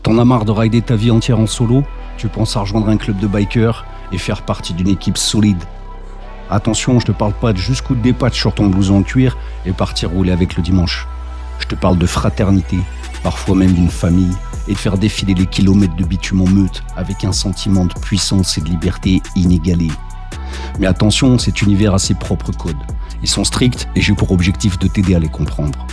T'en as marre de rider ta vie entière en solo? Tu penses à rejoindre un club de bikers et faire partie d'une équipe solide? Attention, je te parle pas de juste coup de dépatch sur ton blouson en cuir et partir rouler avec le dimanche. Je te parle de fraternité, parfois même d'une famille, et de faire défiler les kilomètres de bitume en meute avec un sentiment de puissance et de liberté inégalé. Mais attention, cet univers a ses propres codes. Ils sont stricts et j'ai pour objectif de t'aider à les comprendre.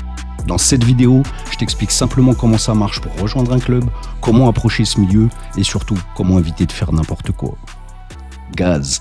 Dans cette vidéo, je t'explique simplement comment ça marche pour rejoindre un club, comment approcher ce milieu et surtout comment éviter de faire n'importe quoi. Gaz.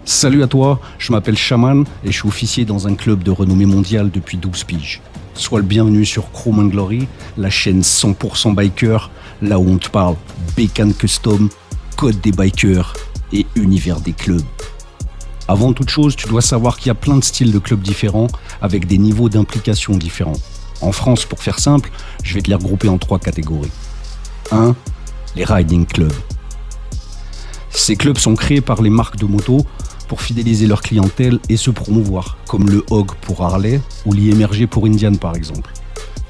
Salut à toi, je m'appelle Shaman et je suis officier dans un club de renommée mondiale depuis 12 piges. Sois le bienvenu sur Chrome and Glory, la chaîne 100% biker, là où on te parle bécane custom, code des bikers et univers des clubs. Avant toute chose, tu dois savoir qu'il y a plein de styles de clubs différents avec des niveaux d'implication différents. En France, pour faire simple, je vais te les regrouper en 3 catégories. 1. Les riding clubs. Ces clubs sont créés par les marques de moto pour fidéliser leur clientèle et se promouvoir, comme le Hog pour Harley ou l'IMRG pour Indian par exemple.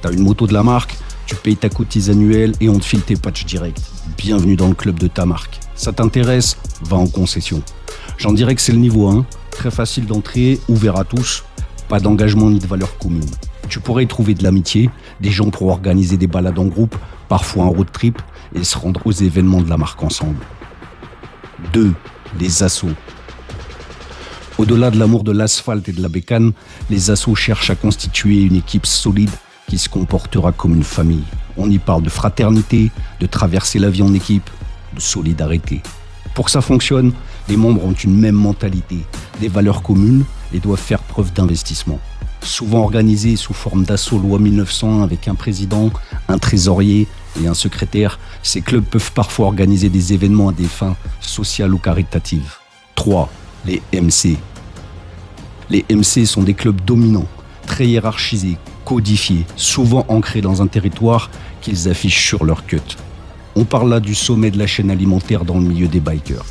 T'as une moto de la marque, tu payes ta cotise annuelle et on te file tes patchs directs. Bienvenue dans le club de ta marque. Ça t'intéresse? Va en concession. J'en dirais que c'est le niveau 1, très facile d'entrée, ouvert à tous, pas d'engagement ni de valeur commune. Tu pourrais y trouver de l'amitié, des gens pour organiser des balades en groupe, parfois un road trip et se rendre aux événements de la marque ensemble. 2. Les assos. Au-delà de l'amour de l'asphalte et de la bécane, les assos cherchent à constituer une équipe solide qui se comportera comme une famille. On y parle de fraternité, de traverser la vie en équipe, de solidarité. Pour que ça fonctionne, les membres ont une même mentalité, des valeurs communes et doivent faire preuve d'investissement. Souvent organisés sous forme d'assaut loi 1901 avec un président, un trésorier et un secrétaire, ces clubs peuvent parfois organiser des événements à des fins sociales ou caritatives. 3. Les MC. Les MC sont des clubs dominants, très hiérarchisés, codifiés, souvent ancrés dans un territoire qu'ils affichent sur leur cut. On parle là du sommet de la chaîne alimentaire dans le milieu des bikers.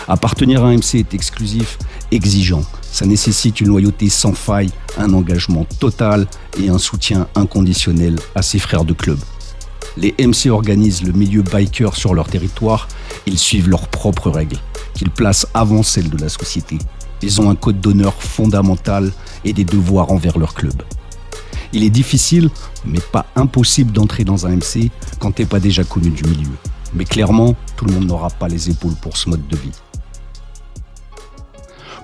Appartenir à un MC est exclusif, exigeant. Ça nécessite une loyauté sans faille, un engagement total et un soutien inconditionnel à ses frères de club. Les MC organisent le milieu biker sur leur territoire, ils suivent leurs propres règles, qu'ils placent avant celles de la société. Ils ont un code d'honneur fondamental et des devoirs envers leur club. Il est difficile, mais pas impossible d'entrer dans un MC quand t'es pas déjà connu du milieu. Mais clairement, tout le monde n'aura pas les épaules pour ce mode de vie.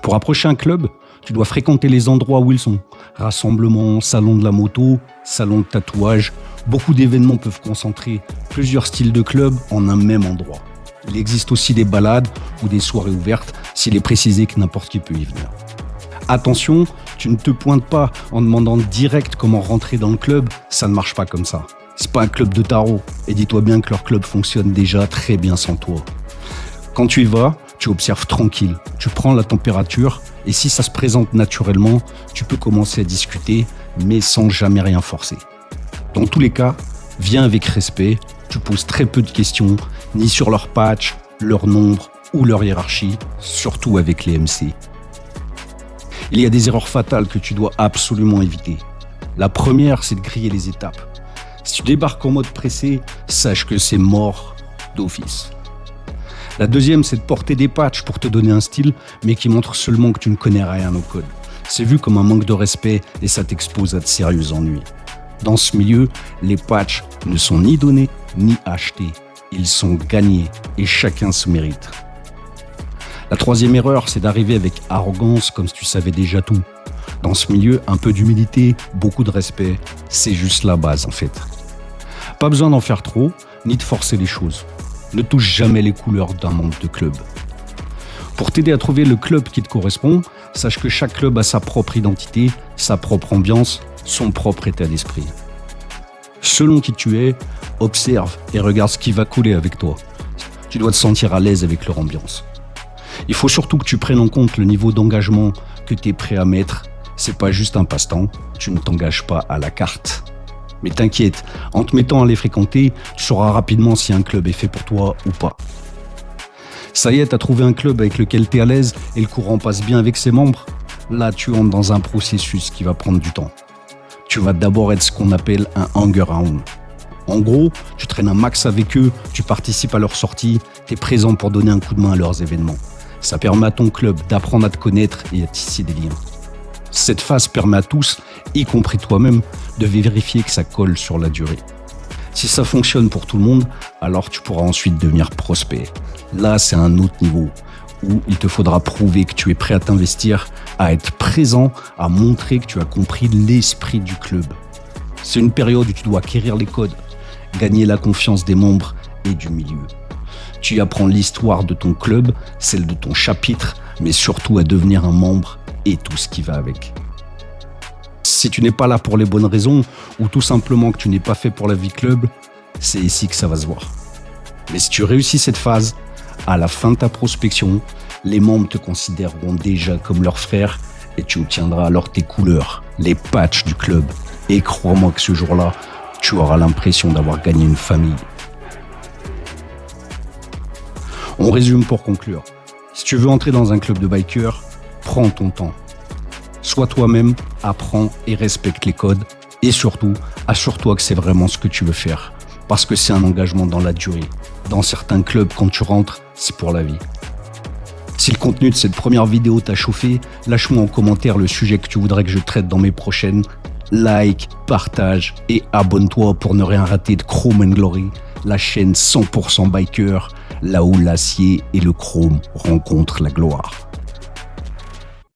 Pour approcher un club, tu dois fréquenter les endroits où ils sont. Rassemblements, salons de la moto, salons de tatouage. Beaucoup d'événements peuvent concentrer plusieurs styles de club en un même endroit. Il existe aussi des balades ou des soirées ouvertes, s'il est précisé que n'importe qui peut y venir. Attention, tu ne te pointes pas en demandant direct comment rentrer dans le club, ça ne marche pas comme ça. C'est pas un club de tarot, et dis-toi bien que leur club fonctionne déjà très bien sans toi. Quand tu y vas, tu observes tranquille, tu prends la température, et si ça se présente naturellement, tu peux commencer à discuter, mais sans jamais rien forcer. Dans tous les cas, viens avec respect, tu poses très peu de questions, ni sur leur patch, leur nombre ou leur hiérarchie, surtout avec les MC. Il y a des erreurs fatales que tu dois absolument éviter. La première, c'est de griller les étapes. Si tu débarques en mode pressé, sache que c'est mort d'office. La deuxième, c'est de porter des patchs pour te donner un style, mais qui montrent seulement que tu ne connais rien au code. C'est vu comme un manque de respect et ça t'expose à de sérieux ennuis. Dans ce milieu, les patchs ne sont ni donnés ni achetés. Ils sont gagnés et chacun se mérite. La troisième erreur, c'est d'arriver avec arrogance comme si tu savais déjà tout. Dans ce milieu, un peu d'humilité, beaucoup de respect, c'est juste la base en fait. Pas besoin d'en faire trop, ni de forcer les choses. Ne touche jamais les couleurs d'un membre de club. Pour t'aider à trouver le club qui te correspond, sache que chaque club a sa propre identité, sa propre ambiance, son propre état d'esprit. Selon qui tu es, observe et regarde ce qui va couler avec toi. Tu dois te sentir à l'aise avec leur ambiance. Il faut surtout que tu prennes en compte le niveau d'engagement que tu es prêt à mettre. C'est pas juste un passe-temps, tu ne t'engages pas à la carte. Mais t'inquiète, en te mettant à les fréquenter, tu sauras rapidement si un club est fait pour toi ou pas. Ça y est, t'as trouvé un club avec lequel t'es à l'aise et le courant passe bien avec ses membres. Là, tu entres dans un processus qui va prendre du temps. Tu vas d'abord être ce qu'on appelle un hanger-hound. En gros, tu traînes un max avec eux, tu participes à leurs sorties, tu es présent pour donner un coup de main à leurs événements. Ça permet à ton club d'apprendre à te connaître et à tisser des liens. Cette phase permet à tous, y compris toi-même, de vérifier que ça colle sur la durée. Si ça fonctionne pour tout le monde, alors tu pourras ensuite devenir prospect. Là, c'est un autre niveau où il te faudra prouver que tu es prêt à t'investir, à être présent, à montrer que tu as compris l'esprit du club. C'est une période où tu dois acquérir les codes, gagner la confiance des membres et du milieu. Tu y apprends l'histoire de ton club, celle de ton chapitre, mais surtout à devenir un membre et tout ce qui va avec. Si tu n'es pas là pour les bonnes raisons, ou tout simplement que tu n'es pas fait pour la vie club, c'est ici que ça va se voir. Mais si tu réussis cette phase, à la fin de ta prospection, les membres te considéreront déjà comme leur frère et tu obtiendras alors tes couleurs, les patchs du club. Et crois-moi que ce jour-là, tu auras l'impression d'avoir gagné une famille. On résume pour conclure. Si tu veux entrer dans un club de bikers, prends ton temps. Sois toi-même, apprends et respecte les codes. Et surtout, assure-toi que c'est vraiment ce que tu veux faire. Parce que c'est un engagement dans la durée. Dans certains clubs, quand tu rentres, c'est pour la vie. Si le contenu de cette première vidéo t'a chauffé, lâche-moi en commentaire le sujet que tu voudrais que je traite dans mes prochaines. Like, partage et abonne-toi pour ne rien rater de Chrome & Glory, la chaîne 100% biker, là où l'acier et le chrome rencontrent la gloire.